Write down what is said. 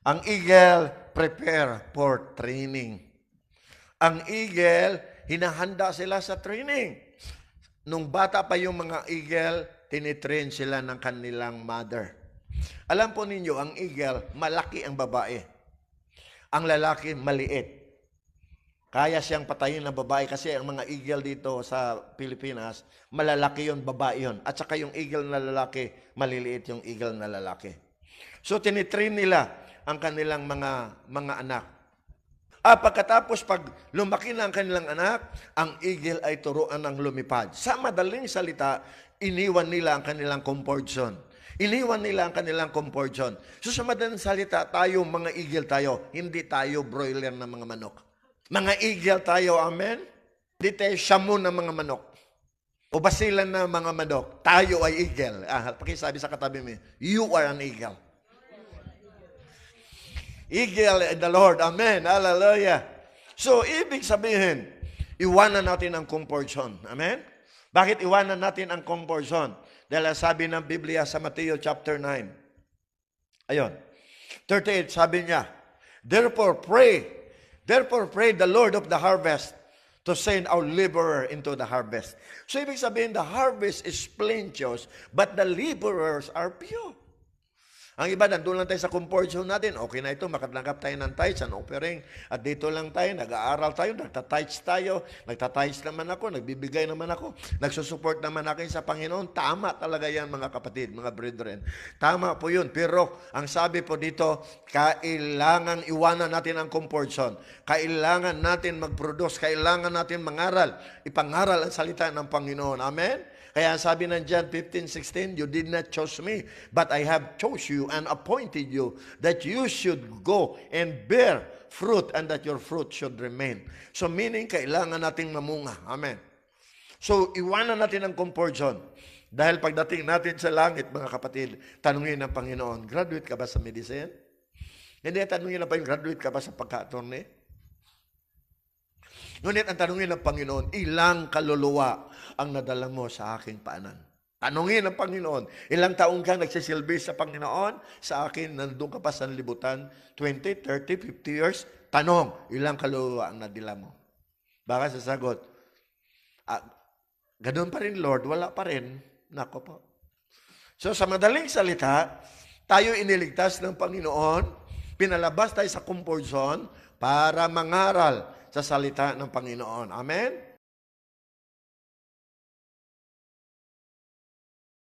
Ang eagle, prepare for training. Ang eagle, hinahanda sila sa training. Nung bata pa yung mga eagle, tinitrain sila ng kanilang mother. Alam po ninyo, ang eagle, malaki ang babae. Ang lalaki, maliit. Kaya siyang patayin ng babae kasi ang mga eagle dito sa Pilipinas, malalaki yon, babae yon. At saka yung eagle na lalaki, maliliit yung eagle na lalaki. So tinitrain nila ang kanilang mga anak. Pagkatapos pag lumaki na ang kanilang anak, ang eagle ay turuan ng lumipad. Sa madaling salita, iniwan nila ang kanilang comfort zone. Iniwan nila ang kanilang comfort zone. So sa madaling salita, tayo mga eagle tayo, hindi tayo broiler na mga manok. Mga eagle tayo, amen? Hindi tayo shamu ng mga manok. O basilan ng mga manok. Tayo ay eagle. Pakisabi sa katabi mo, you are an eagle. Eagle in the Lord. Amen. Hallelujah. So, ibig sabihin, iwanan natin ang comfort zone. Amen? Bakit iwanan natin ang comfort zone? Dahil sabi ng Biblia sa Mateo chapter 9. Ayun. 38, sabi niya, Therefore pray the Lord of the harvest to send our laborer into the harvest. So, ibig sabihin, the harvest is plenteous, but the laborers are few. Ang iba, nandun lang tayo sa comfort zone natin. Okay na ito, makatanggap tayo ng tithes and offering. At dito lang tayo, nag-aaral tayo, nagtatithes tayo. Nagtatithes naman ako, nagbibigay naman ako. Nagsusupport naman ako sa Panginoon. Tama talaga yan, mga kapatid, mga brethren. Tama po yun. Pero, ang sabi po dito, kailangan iwanan natin ang comfort zone. Kailangan natin mag-produce. Kailangan natin mangaral. Ipangaral ang salita ng Panginoon. Amen? Kaya sabi ng John 15:16, you did not choose me, but I have chose you and appointed you that you should go and bear fruit and that your fruit should remain. So meaning, kailangan nating mamunga. Amen. So iwanan natin ang comfort zone. Dahil pagdating natin sa langit, mga kapatid, tanungin ng Panginoon, graduate ka ba sa medicine? Hindi, tanungin na pa yung graduate ka ba sa pagka-attorney? Ngunit ang tanungin ng Panginoon, ilang kaluluwa ang nadala mo sa aking paanan? Tanungin ng Panginoon, ilang taong ka nagsisilbi sa Panginoon? Sa akin, nandun ka pa sa libutan, 20, 30, 50 years? Tanong, ilang kaluluwa ang nadala mo? Baka sasagot, ganun pa rin Lord, wala pa rin. Nako po. So sa madaling salita, tayo iniligtas ng Panginoon, pinalabas tayo sa comfort zone para mangaral sa salita ng Panginoon. Amen?